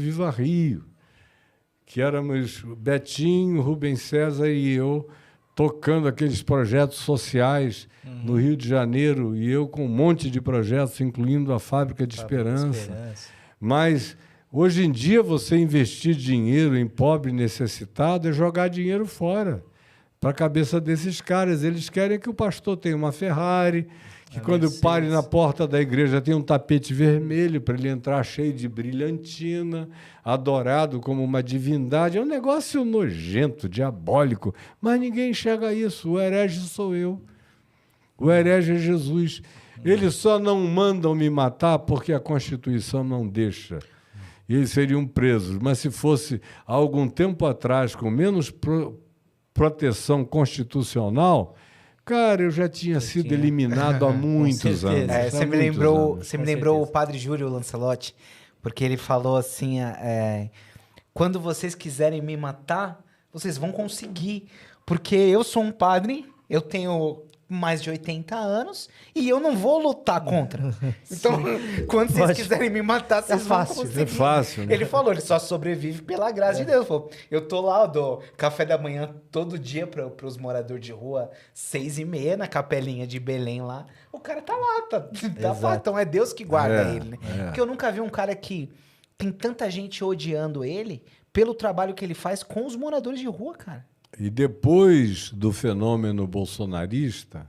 Viva Rio, que éramos Betinho, Rubens César e eu, tocando aqueles projetos sociais no Rio de Janeiro, e eu com um monte de projetos, incluindo a Fábrica de Esperança. Mas, hoje em dia, você investir dinheiro em pobre necessitado é jogar dinheiro fora, para a cabeça desses caras. Eles querem que o pastor tenha uma Ferrari, que quando pare na porta da igreja tenha um tapete vermelho para ele entrar cheio de brilhantina, adorado como uma divindade. É um negócio nojento, diabólico, mas ninguém enxerga isso. O herege sou eu. O herege é Jesus. Eles só não mandam me matar porque a Constituição não deixa. E eles seriam presos. Mas se fosse há algum tempo atrás, com menos proteção constitucional, cara, eu já tinha sido eliminado há muitos anos. Você me lembrou o padre Júlio Lancelotti, porque ele falou assim, quando vocês quiserem me matar, vocês vão conseguir, porque eu sou um padre, eu tenho mais de 80 anos e eu não vou lutar contra. Então, quando vocês quiserem me matar, vocês vão conseguir. É fácil, né? Ele falou, ele só sobrevive pela graça de Deus. Falou, eu tô lá, eu dou café da manhã todo dia para os moradores de rua, 6h30, na capelinha de Belém lá. O cara tá lá, tá fácil. Então é Deus que guarda ele, né? Porque eu nunca vi um cara que tem tanta gente odiando ele pelo trabalho que ele faz com os moradores de rua, cara. E depois do fenômeno bolsonarista,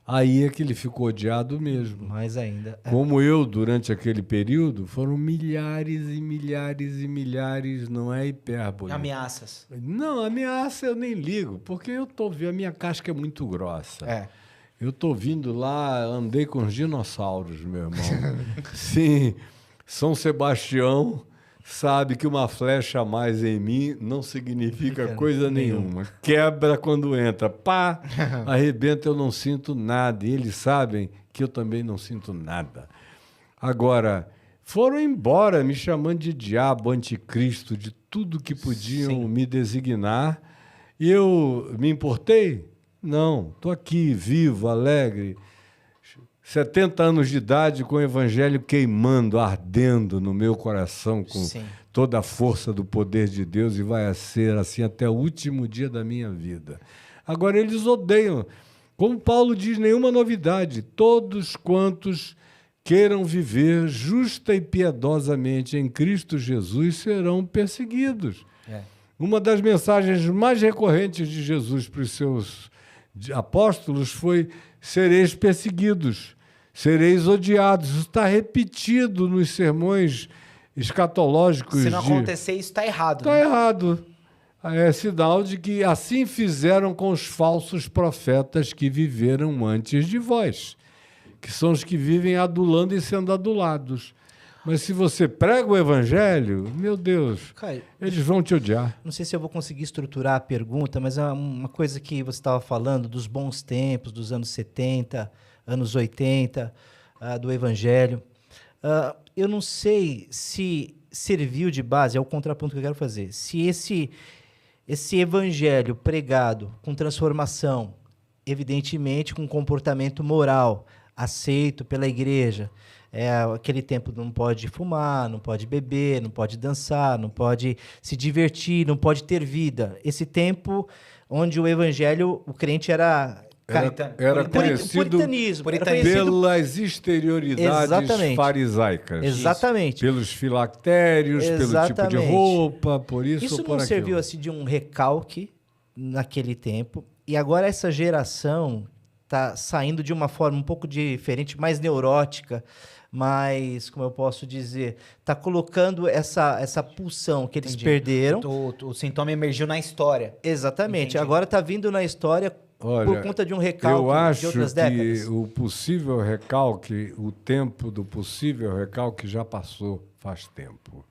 aí é que ele ficou odiado mesmo. Mais ainda. Como eu, durante aquele período, foram milhares e milhares e milhares, não é hipérbole. Ameaças. Não, ameaça eu nem ligo, porque eu tô vendo, a minha casca é muito grossa. Eu tô vindo lá, andei com os dinossauros, meu irmão. Sim, São Sebastião sabe que uma flecha a mais em mim não significa coisa nenhuma. Quebra quando entra. Pá! Arrebenta, eu não sinto nada. E eles sabem que eu também não sinto nada. Agora, foram embora me chamando de diabo, anticristo, de tudo que podiam me designar. E eu me importei? Não. Estou aqui, vivo, alegre. 70 anos de idade com o evangelho queimando, ardendo no meu coração com toda a força do poder de Deus, e vai ser assim até o último dia da minha vida. Agora, eles odeiam. Como Paulo diz, nenhuma novidade. Todos quantos queiram viver justa e piedosamente em Cristo Jesus serão perseguidos. Uma das mensagens mais recorrentes de Jesus para os seus apóstolos foi: sereis perseguidos, sereis odiados. Isso está repetido nos sermões escatológicos. Se não acontecer, isso está errado. Está errado. É sinal de que assim fizeram com os falsos profetas que viveram antes de vós, que são os que vivem adulando e sendo adulados. Mas se você prega o evangelho, meu Deus, Caio, eles vão te odiar. Não sei se eu vou conseguir estruturar a pergunta, mas é uma coisa que você estava falando dos bons tempos, dos anos 70, anos 80, do evangelho. Eu não sei se serviu de base, é o contraponto que eu quero fazer, se esse evangelho pregado com transformação, evidentemente com comportamento moral, aceito pela igreja, aquele tempo não pode fumar, não pode beber, não pode dançar, não pode se divertir, não pode ter vida. Esse tempo onde o evangelho, o crente era conhecido pelas exterioridades farisaicas. Exatamente. Pelos filactérios, pelo tipo de roupa, por isso ou por aquilo. Isso não serviu assim de um recalque naquele tempo. E agora essa geração está saindo de uma forma um pouco diferente, mais neurótica, mais, como eu posso dizer, está colocando essa pulsão que eles perderam. O sintoma emergiu na história. Exatamente. Entendi. Agora está vindo na história por conta de um recalque de outras décadas. Eu acho que o possível recalque, o tempo do possível recalque já passou faz tempo.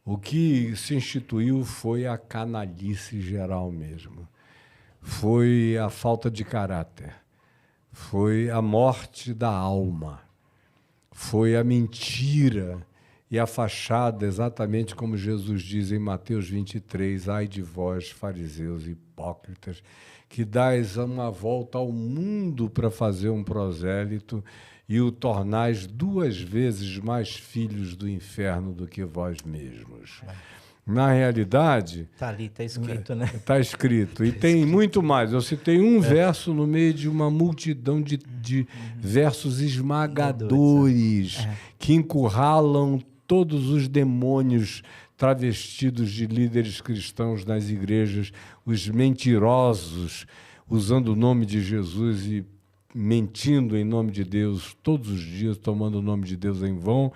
O que se instituiu foi a canalice geral mesmo. Foi a falta de caráter. Foi a morte da alma. Foi a mentira e a fachada, exatamente como Jesus diz em Mateus 23, ai de vós, fariseus hipócritas, que dais uma volta ao mundo para fazer um prosélito e o tornais 2 vezes mais filhos do inferno do que vós mesmos. Na realidade... Está ali, está escrito, né? Está escrito. E tem muito mais. Eu citei um verso no meio de uma multidão de versos esmagadores que encurralam todos os demônios travestidos de líderes cristãos nas igrejas, os mentirosos, usando o nome de Jesus e mentindo em nome de Deus, todos os dias tomando o nome de Deus em vão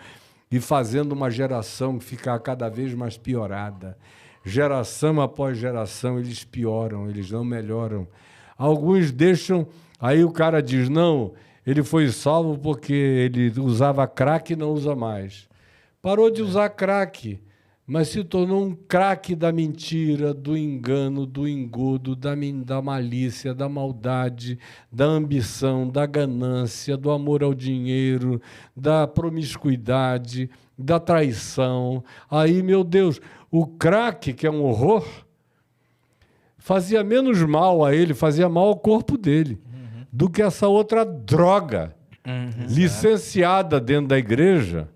e fazendo uma geração que fica cada vez mais piorada. Geração após geração, eles pioram, eles não melhoram. Alguns deixam... Aí o cara diz, não, ele foi salvo porque ele usava crack e não usa mais. Parou de usar crack, mas se tornou um craque da mentira, do engano, do engodo, da malícia, da maldade, da ambição, da ganância, do amor ao dinheiro, da promiscuidade, da traição. Aí, meu Deus, o crack, que é um horror, fazia menos mal a ele, fazia mal ao corpo dele, do que essa outra droga licenciada dentro da igreja,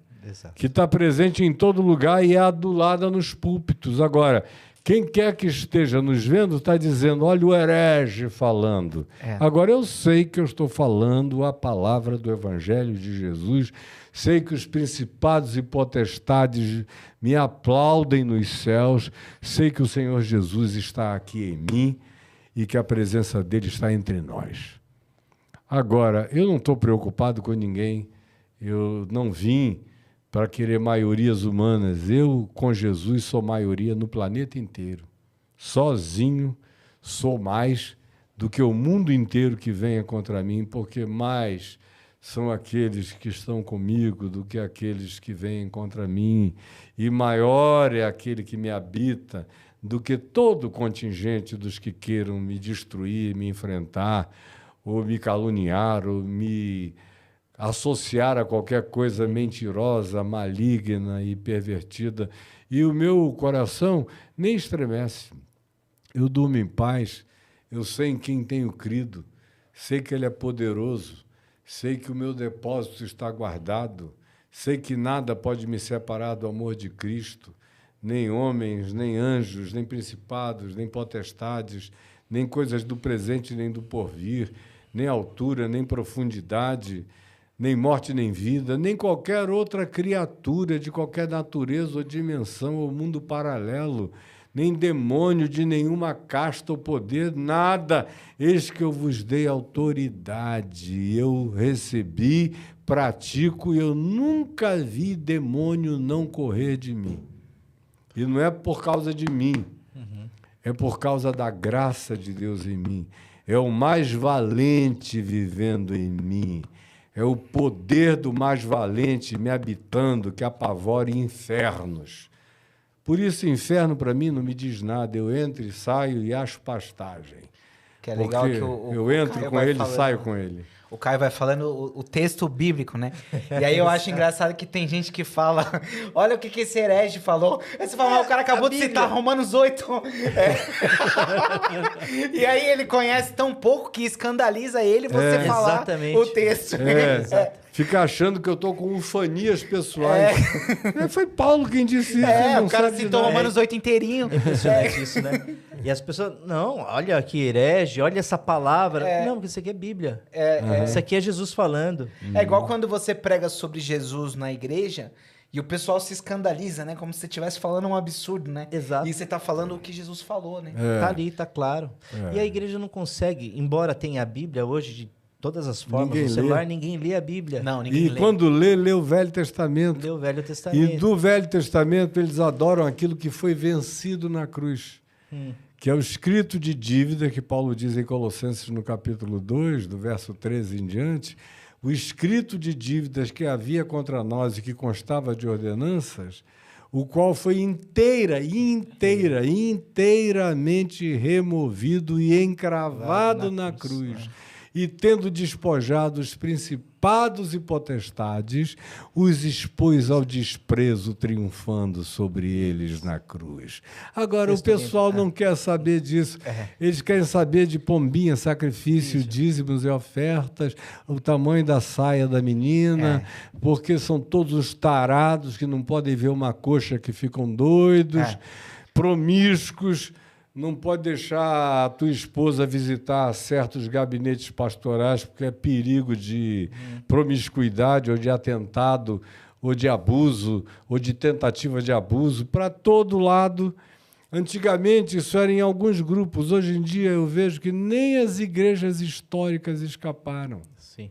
que está presente em todo lugar e é adulada nos púlpitos. Agora, quem quer que esteja nos vendo está dizendo, olha o herege falando. Agora, eu sei que eu estou falando a palavra do Evangelho de Jesus, sei que os principados e potestades me aplaudem nos céus, sei que o Senhor Jesus está aqui em mim e que a presença dele está entre nós. Agora, eu não estou preocupado com ninguém, eu não vim para querer maiorias humanas. Eu, com Jesus, sou maioria no planeta inteiro. Sozinho, sou mais do que o mundo inteiro que venha contra mim, porque mais são aqueles que estão comigo do que aqueles que vêm contra mim, e maior é aquele que me habita do que todo o contingente dos que queiram me destruir, me enfrentar, ou me caluniar, ou me associar a qualquer coisa mentirosa, maligna e pervertida. E o meu coração nem estremece. Eu durmo em paz, eu sei em quem tenho crido, sei que Ele é poderoso, sei que o meu depósito está guardado, sei que nada pode me separar do amor de Cristo, nem homens, nem anjos, nem principados, nem potestades, nem coisas do presente nem do porvir, nem altura, nem profundidade, nem morte, nem vida, nem qualquer outra criatura de qualquer natureza ou dimensão ou mundo paralelo, nem demônio de nenhuma casta ou poder, nada. Eis que eu vos dei autoridade, eu recebi, pratico, e eu nunca vi demônio não correr de mim. E não é por causa de mim, é por causa da graça de Deus em mim. É o mais valente vivendo em mim. É o poder do mais valente me habitando que apavora infernos. Por isso, inferno, para mim, não me diz nada. Eu entro e saio e acho pastagem. Que é legal que eu entro com ele e saio com ele. O Caio vai falando o texto bíblico, né? E aí eu acho engraçado que tem gente que fala, olha o que esse herege falou. Aí você fala, o cara acabou de citar Romanos 8. E aí ele conhece tão pouco que escandaliza ele você falar o texto. Fica achando que eu estou com ufanias pessoais. Foi Paulo quem disse isso. O cara citou Romanos 8 inteirinho. Impressionante isso, né? E as pessoas, não, olha que herege, olha essa palavra. Não, porque isso aqui é Bíblia. Isso aqui é Jesus falando. É igual quando você prega sobre Jesus na igreja e o pessoal se escandaliza, né? Como se você estivesse falando um absurdo, né? Exato. E você tá falando o que Jesus falou, né? Tá ali, tá claro. E a igreja não consegue, embora tenha a Bíblia hoje de todas as formas, no celular, ninguém lê a Bíblia. Não, ninguém lê. E quando lê o Velho Testamento. Lê o Velho Testamento. E do Velho Testamento eles adoram aquilo que foi vencido na cruz. Que é o escrito de dívida que Paulo diz em Colossenses no capítulo 2, do verso 13 em diante, o escrito de dívidas que havia contra nós e que constava de ordenanças, o qual foi inteiramente removido e encravado na cruz. e, tendo despojado os principados e potestades, os expôs ao desprezo, triunfando sobre eles na cruz. Agora, o pessoal não quer saber disso. Eles querem saber de pombinha, sacrifício, dízimos e ofertas, o tamanho da saia da menina, porque são todos os tarados que não podem ver uma coxa que ficam doidos, promíscuos. Não pode deixar a tua esposa visitar certos gabinetes pastorais, porque é perigo de promiscuidade ou de atentado, ou de abuso, ou de tentativa de abuso, para todo lado. Antigamente, isso era em alguns grupos. Hoje em dia, eu vejo que nem as igrejas históricas escaparam. Sim.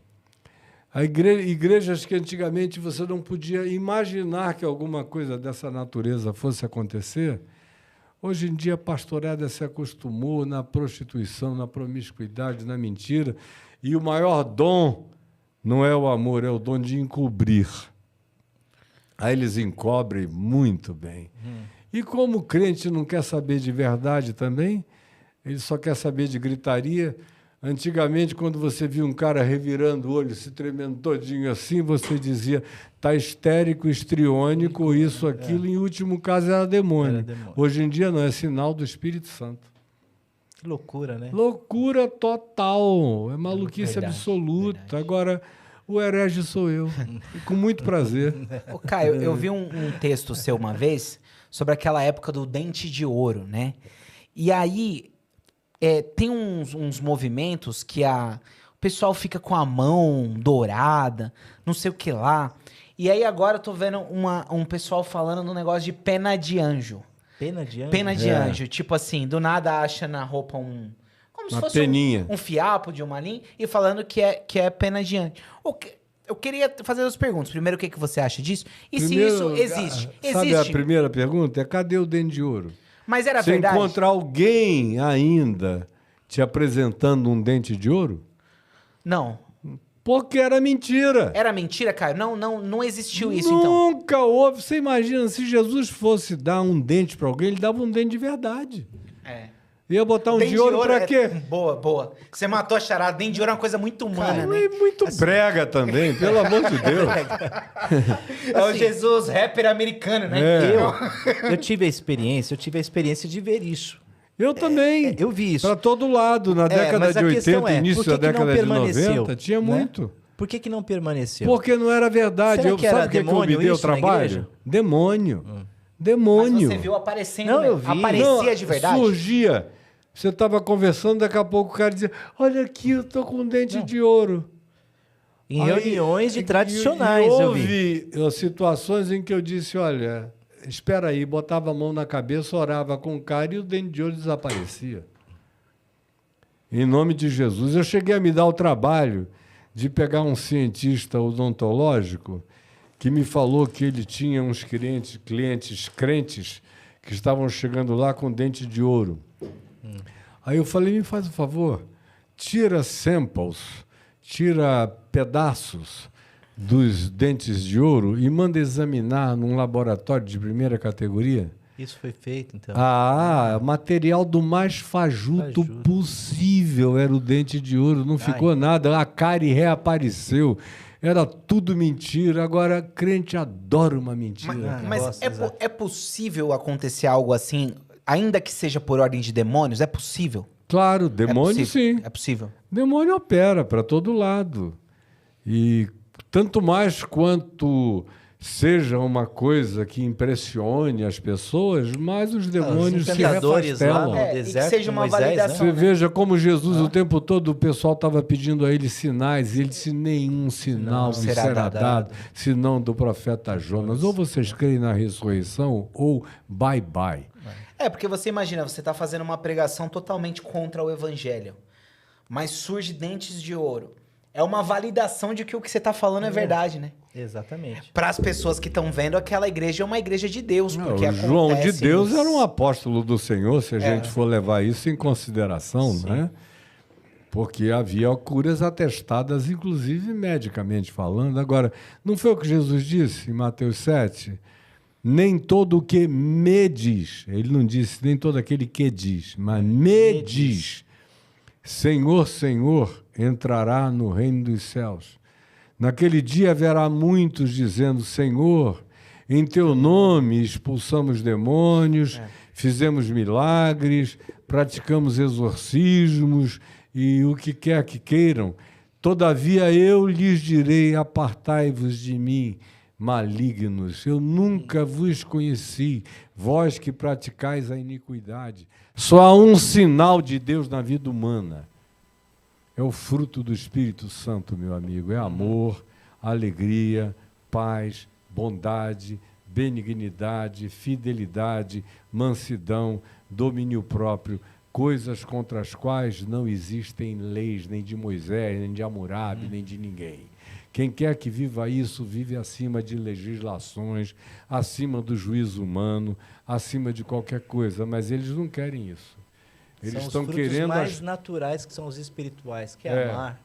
Igrejas que antigamente você não podia imaginar que alguma coisa dessa natureza fosse acontecer. Hoje em dia, a pastorada se acostumou na prostituição, na promiscuidade, na mentira. E o maior dom não é o amor, é o dom de encobrir. Aí eles encobrem muito bem. E como o crente não quer saber de verdade também, ele só quer saber de gritaria. Antigamente, quando você via um cara revirando o olho, se tremendo todinho assim, você dizia, está histérico, histriônico, isso, aquilo, em último caso era demônio. Hoje em dia não, é sinal do Espírito Santo. Que loucura, né? Loucura total, é maluquice absoluta. Verdade. Agora, o herege sou eu, e com muito prazer. Ô, Caio, eu vi um texto seu uma vez sobre aquela época do dente de ouro, né? E aí... tem uns movimentos que o pessoal fica com a mão dourada, não sei o que lá. E aí agora eu tô vendo um pessoal falando no negócio de pena de anjo. Pena de anjo? Pena de anjo. Tipo assim, do nada acha na roupa como se fosse peninha. Um fiapo de uma linha e falando que é pena de anjo. Eu queria fazer duas perguntas. Primeiro, o que você acha disso? E primeiro, se isso existe? Sabe a primeira pergunta? Cadê o dente de ouro? Mas era Você verdade? Você encontra alguém ainda te apresentando um dente de ouro? Não. Porque era mentira. Era mentira, Caio? Não existiu isso, então? Nunca houve. Você imagina, se Jesus fosse dar um dente para alguém, ele dava um dente de verdade. Ia botar um de ouro pra quê? Boa. Você matou a charada. Dente de ouro é uma coisa muito humana, né? É muito brega também, pelo amor de Deus. É o Jesus, rapper americano, né? Eu tive a experiência de ver isso. Eu também. Eu vi isso. Para todo lado, na década de 80, início da década de 90, tinha muito. Por que não permaneceu? Porque não era verdade. Será que era sabe o que eu me dei o trabalho? Demônio. Mas você viu aparecendo, não, eu vi. Aparecia de verdade? Surgia. Você estava conversando, daqui a pouco o cara dizia, olha aqui, eu tô com um dente de ouro. Em reuniões de tradicionais, eu vi. Houve situações em que eu disse, olha, espera aí, botava a mão na cabeça, orava com o cara e o dente de ouro desaparecia. Em nome de Jesus. Eu cheguei a me dar o trabalho de pegar um cientista odontológico que me falou que ele tinha uns clientes crentes que estavam chegando lá com dente de ouro. Aí eu falei, me faz um favor, tira samples, tira pedaços dos dentes de ouro e manda examinar num laboratório de primeira categoria. Isso foi feito, então? Material do mais fajuto possível era o dente de ouro, não ficou nada, a cárie reapareceu. Era tudo mentira. Agora, crente adora uma mentira. Mas é possível acontecer algo assim, ainda que seja por ordem de demônios? É possível? Claro, demônio sim. É possível. Demônio opera para todo lado. E tanto mais quanto seja uma coisa que impressione as pessoas, mais os demônios se refastelam. Lá no deserto, e que seja uma Moisés, validação. Você veja como Jesus, o tempo todo, o pessoal estava pedindo a ele sinais, e ele disse, nenhum sinal me será dado, senão do profeta Jonas. Ou vocês creem na ressurreição, ou bye-bye. Porque você imagina, você está fazendo uma pregação totalmente contra o evangelho, mas surge dentes de ouro. É uma validação de que o que você está falando é verdade, né? Exatamente. Para as pessoas que estão vendo, aquela igreja é uma igreja de Deus. Porque o João de Deus era um apóstolo do Senhor, se a gente for levar isso em consideração, né? Porque havia curas atestadas, inclusive medicamente falando. Agora, não foi o que Jesus disse em Mateus 7? Nem todo o que me diz, ele não disse nem todo aquele que diz, mas me diz, Senhor, Senhor, entrará no reino dos céus. Naquele dia haverá muitos dizendo, Senhor, em teu nome expulsamos demônios, fizemos milagres, praticamos exorcismos e o que quer que queiram. Todavia eu lhes direi, apartai-vos de mim, malignos. Eu nunca vos conheci, vós que praticais a iniquidade. Só há um sinal de Deus na vida humana. É o fruto do Espírito Santo, meu amigo. É amor, alegria, paz, bondade, benignidade, fidelidade, mansidão, domínio próprio, coisas contra as quais não existem leis, nem de Moisés, nem de Hammurabi, nem de ninguém. Quem quer que viva isso, vive acima de legislações, acima do juízo humano, acima de qualquer coisa, mas eles não querem isso. Eles são estão os frutos querendo mais naturais, que são os espirituais, que é amar,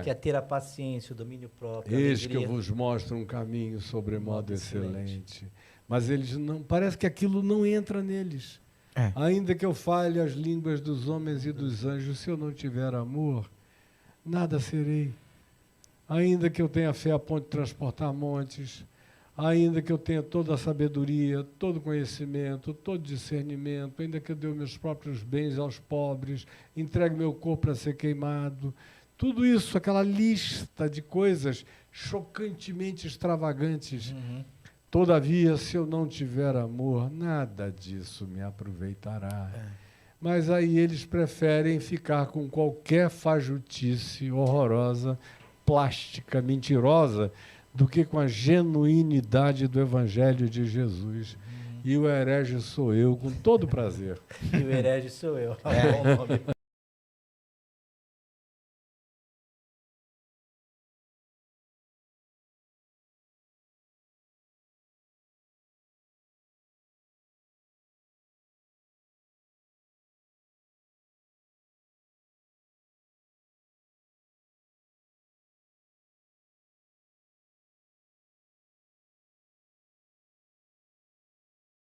que é ter a paciência, o domínio próprio. Eis que eu vos mostro um caminho sobremodo excelente. Mas eles não, parece que aquilo não entra neles. Ainda que eu fale as línguas dos homens e dos anjos, se eu não tiver amor, nada serei. Ainda que eu tenha fé a ponto de transportar montes, ainda que eu tenha toda a sabedoria, todo conhecimento, todo discernimento, ainda que eu dê meus próprios bens aos pobres, entregue meu corpo para ser queimado, tudo isso, aquela lista de coisas chocantemente extravagantes. Todavia, se eu não tiver amor, nada disso me aproveitará. Mas aí eles preferem ficar com qualquer fajutice horrorosa, plástica, mentirosa, do que com a genuinidade do Evangelho de Jesus. E o herege sou eu, com todo prazer. E o herege sou eu. Bom nome.